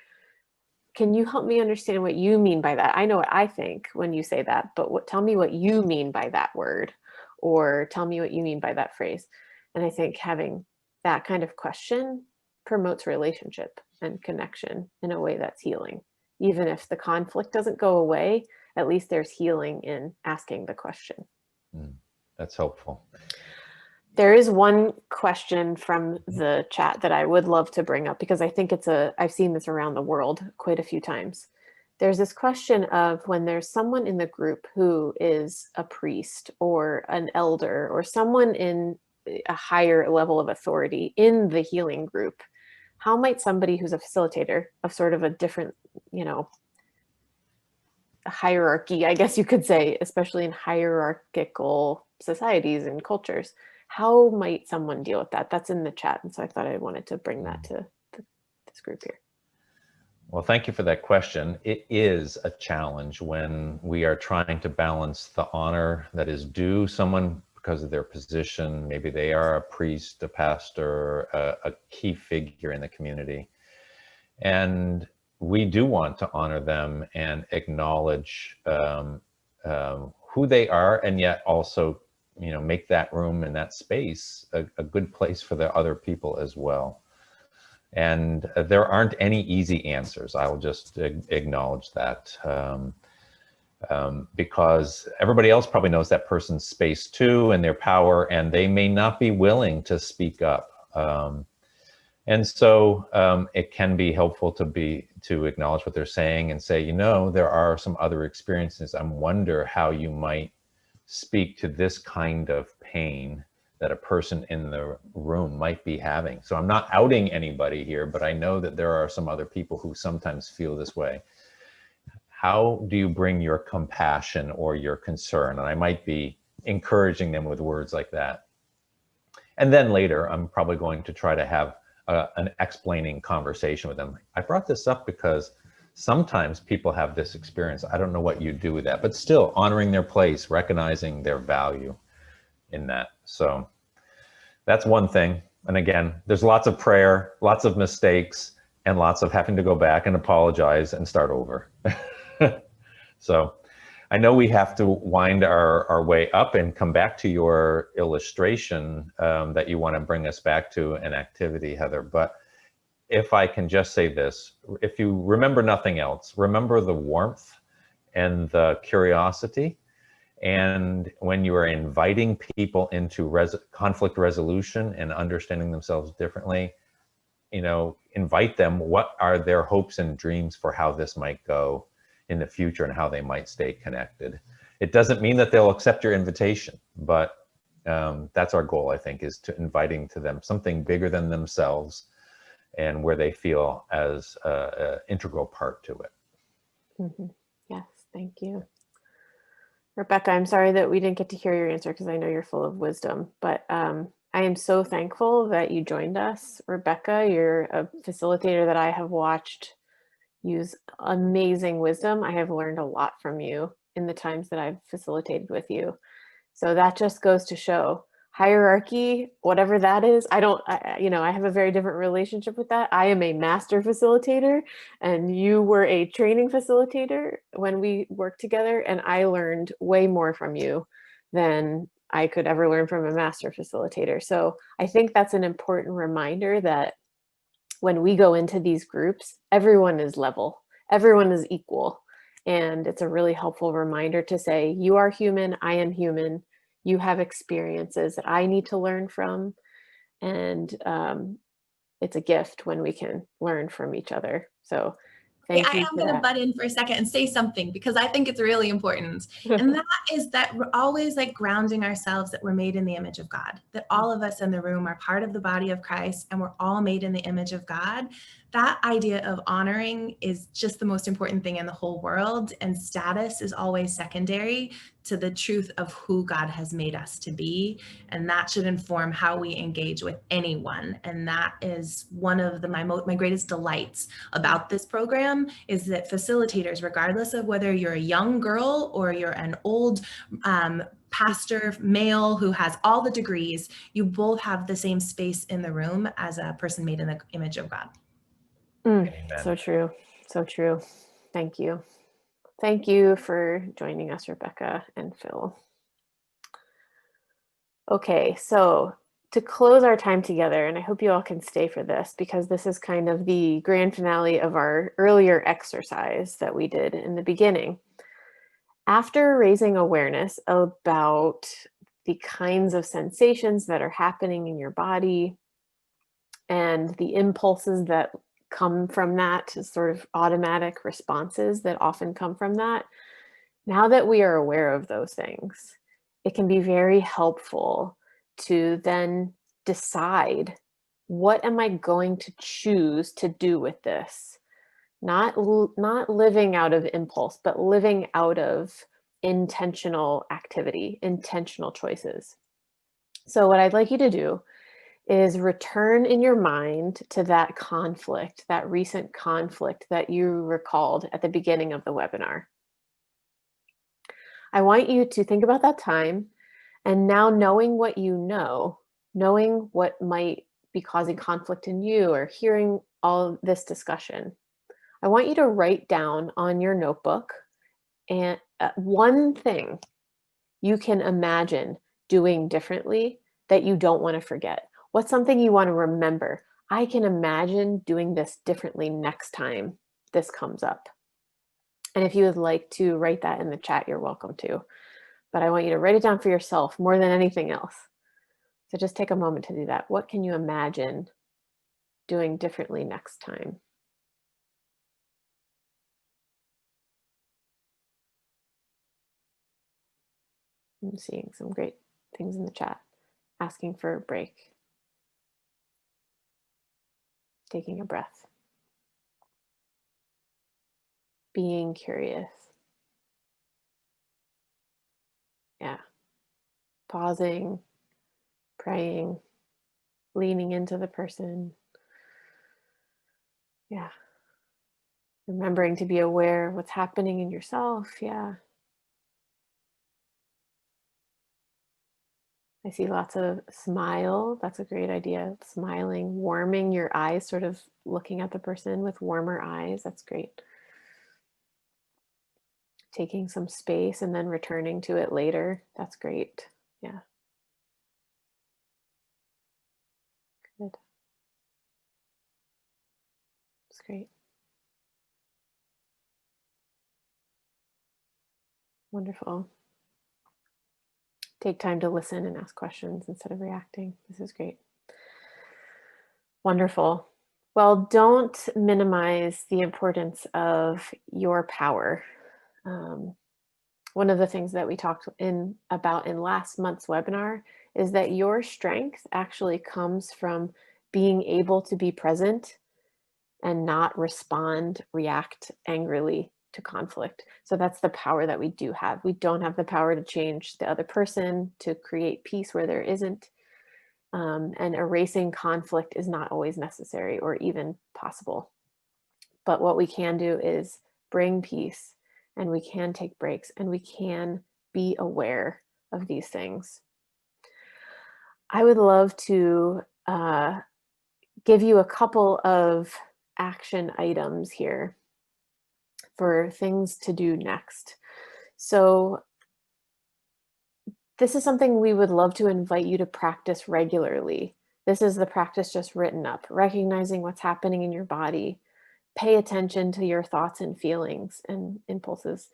Can you help me understand what you mean by that? I know what I think when you say that, but tell me what you mean by that word, or tell me what you mean by that phrase. And I think having that kind of question promotes relationship and connection in a way that's healing. Even if the conflict doesn't go away, at least there's healing in asking the question. That's helpful. There is one question from the chat that I would love to bring up, because I think I've seen this around the world quite a few times. There's this question of when there's someone in the group who is a priest or an elder or someone in a higher level of authority in the healing group, how might somebody who's a facilitator of sort of a different, hierarchy, I guess you could say, especially in hierarchical societies and cultures, how might someone deal with that? That's in the chat. And so I thought I wanted to bring that to this group here. Well, thank you for that question. It is a challenge when we are trying to balance the honor that is due someone because of their position. Maybe they are a priest, a pastor, a key figure in the community. And we do want to honor them and acknowledge who they are, and yet also make that room and that space a good place for the other people as well. And there aren't any easy answers. I'll just acknowledge that, because everybody else probably knows that person's space too and their power, and they may not be willing to speak up. And so it can be helpful to acknowledge what they're saying and say, there are some other experiences. I wonder how you might speak to this kind of pain that a person in the room might be having. So I'm not outing anybody here, but I know that there are some other people who sometimes feel this way. how do you bring your compassion or your concern? And I might be encouraging them with words like that. And then later, I'm probably going to try to have an explaining conversation with them. I brought this up because sometimes people have this experience. I don't know what you do with that, but still honoring their place, recognizing their value in that. So that's one thing. And again, there's lots of prayer, lots of mistakes, and lots of having to go back and apologize and start over. So I know we have to wind our way up and come back to your illustration that you want to bring us back to an activity, Heather. But if I can just say this, if you remember nothing else, remember the warmth and the curiosity. And when you are inviting people into conflict resolution and understanding themselves differently, you know, invite them, what are their hopes and dreams for how this might go in the future and how they might stay connected. It doesn't mean that they'll accept your invitation, but that's our goal, I think, is to inviting to them something bigger than themselves and where they feel as an integral part to it. Mm-hmm. Yes, thank you. Rebecca, I'm sorry that we didn't get to hear your answer because I know you're full of wisdom, but I am so thankful that you joined us. Rebecca, you're a facilitator that I have watched use amazing wisdom. I have learned a lot from you in the times that I've facilitated with you. So that just goes to show hierarchy, whatever that is. I have a very different relationship with that. I am a master facilitator and you were a training facilitator when we worked together, and I learned way more from you than I could ever learn from a master facilitator. So I think that's an important reminder that when we go into these groups, everyone is level, everyone is equal. And it's a really helpful reminder to say, you are human, I am human, you have experiences that I need to learn from. And it's a gift when we can learn from each other. So thank you. I am going to butt in for a second and say something because I think it's really important. And that is that we're always like grounding ourselves that we're made in the image of God, that all of us in the room are part of the body of Christ and we're all made in the image of God. That idea of honoring is just the most important thing in the whole world. And status is always secondary to the truth of who God has made us to be. And that should inform how we engage with anyone. And that is one of my greatest delights about this program, is that facilitators, regardless of whether you're a young girl or you're an old pastor male who has all the degrees, you both have the same space in the room as a person made in the image of God. So true. So true. Thank you. Thank you for joining us, Rebecca and Phil. Okay, so to close our time together, and I hope you all can stay for this because this is kind of the grand finale of our earlier exercise that we did in the beginning. After raising awareness about the kinds of sensations that are happening in your body and the impulses that come from that, sort of automatic responses that often come from that, now that we are aware of those things, it can be very helpful to then decide, what am I going to choose to do with this? Not living out of impulse, but living out of intentional activity, intentional choices. So what I'd like you to do is return in your mind to that conflict, that recent conflict that you recalled at the beginning of the webinar. I want you to think about that time, and now knowing what you know, knowing what might be causing conflict in you or hearing all this discussion, I want you to write down on your notebook and one thing you can imagine doing differently that you don't want to forget. What's something you want to remember? I can imagine doing this differently next time this comes up. And if you would like to write that in the chat, you're welcome to. But I want you to write it down for yourself more than anything else. So just take a moment to do that. What can you imagine doing differently next time? I'm seeing some great things in the chat. Asking for a break. Taking a breath. being curious. Yeah. Pausing, praying, leaning into the person. Yeah. Remembering to be aware of what's happening in yourself. Yeah. I see lots of smile. That's a great idea. Smiling, warming your eyes, sort of looking at the person with warmer eyes. That's great. Taking some space and then returning to it later. That's great. Yeah. Good. That's great. Wonderful. Take time to listen and ask questions instead of reacting. This is great. Wonderful. Well, don't minimize the importance of your power. One of the things that we talked about in last month's webinar is that your strength actually comes from being able to be present and not respond, react angrily to conflict. So that's the power that we do have. We don't have the power to change the other person, to create peace where there isn't. And erasing conflict is not always necessary or even possible. But what we can do is bring peace, and we can take breaks, and we can be aware of these things. I would love to give you a couple of action items here for things to do next. So this is something we would love to invite you to practice regularly. This is the practice just written up, recognizing what's happening in your body. Pay attention to your thoughts and feelings and impulses,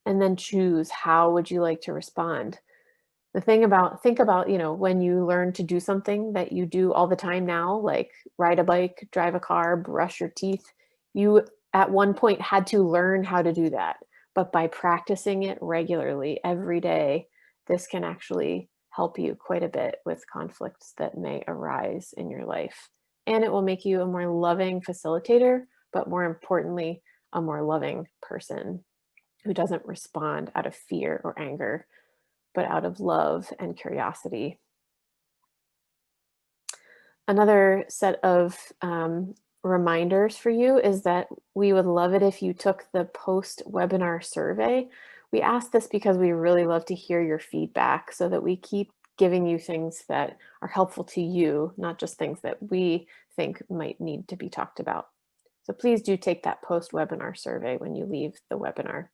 and then choose how would you like to respond. Think about, when you learn to do something that you do all the time now, like ride a bike, drive a car, brush your teeth, you at one point had to learn how to do that. But by practicing it regularly every day, this can actually help you quite a bit with conflicts that may arise in your life. And it will make you a more loving facilitator, but more importantly, a more loving person who doesn't respond out of fear or anger, but out of love and curiosity. Another set of reminders for you is that we would love it if you took the post-webinar survey. We ask this because we really love to hear your feedback so that we keep giving you things that are helpful to you, not just things that we think might need to be talked about. So please do take that post-webinar survey when you leave the webinar.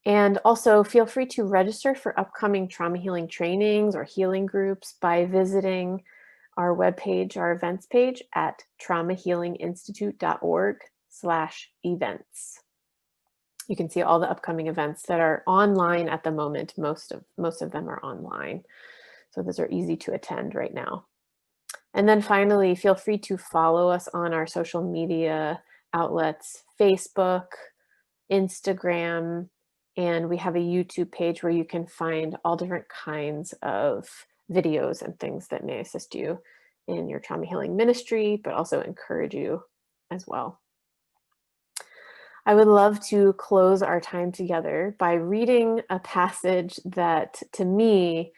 And also feel free to register for upcoming trauma healing trainings or healing groups by visiting our webpage, our events page at traumahealinginstitute.org/events. You can see all the upcoming events that are online at the moment. Most of them are online. So those are easy to attend right now. And then finally, feel free to follow us on our social media outlets, Facebook, Instagram, and we have a YouTube page where you can find all different kinds of videos and things that may assist you in your trauma healing ministry, but also encourage you as well. I would love to close our time together by reading a passage that, to me,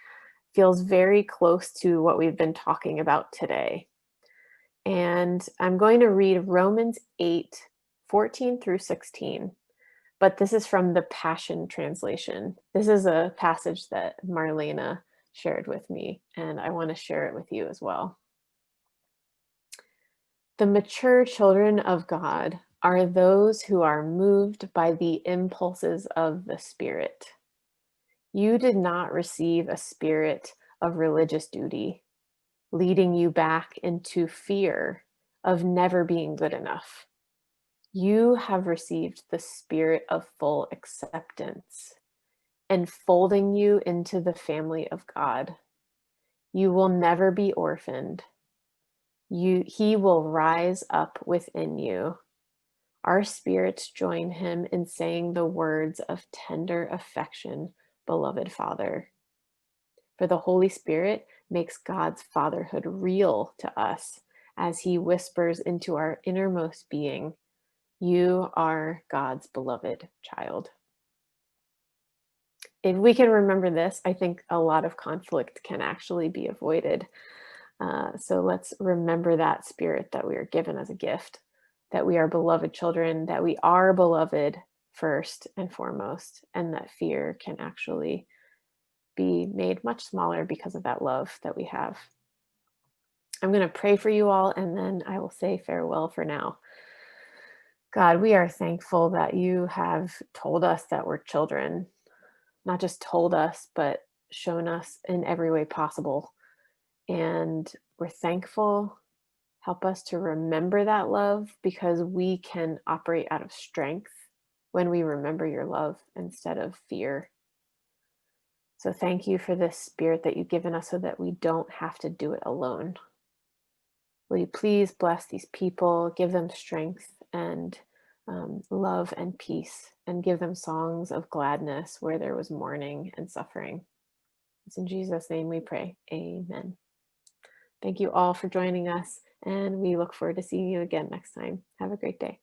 feels very close to what we've been talking about today. And I'm going to read Romans 8:14 through 16. But this is from the Passion Translation. This is a passage that Marlena shared with me, and I want to share it with you as well. The mature children of God are those who are moved by the impulses of the Spirit. You did not receive a spirit of religious duty, leading you back into fear of never being good enough. You have received the spirit of full acceptance, enfolding you into the family of God. You will never be orphaned. He will rise up within you. Our spirits join him in saying the words of tender affection, beloved Father. For the Holy Spirit makes God's fatherhood real to us as he whispers into our innermost being, You are God's beloved child. If we can remember this, I think a lot of conflict can actually be avoided. So let's remember that spirit that we are given as a gift, that we are beloved children, that we are beloved first and foremost, and that fear can actually be made much smaller because of that love that we have. I'm going to pray for you all, and then I will say farewell for now. God, we are thankful that you have told us that we're children, not just told us, but shown us in every way possible. And we're thankful. Help us to remember that love, because we can operate out of strength when we remember your love instead of fear. So thank you for this spirit that you've given us so that we don't have to do it alone. Will you please bless these people, give them strength and love and peace, and give them songs of gladness where there was mourning and suffering. It's in Jesus' name we pray. Amen. Thank you all for joining us, and we look forward to seeing you again next time. Have a great day.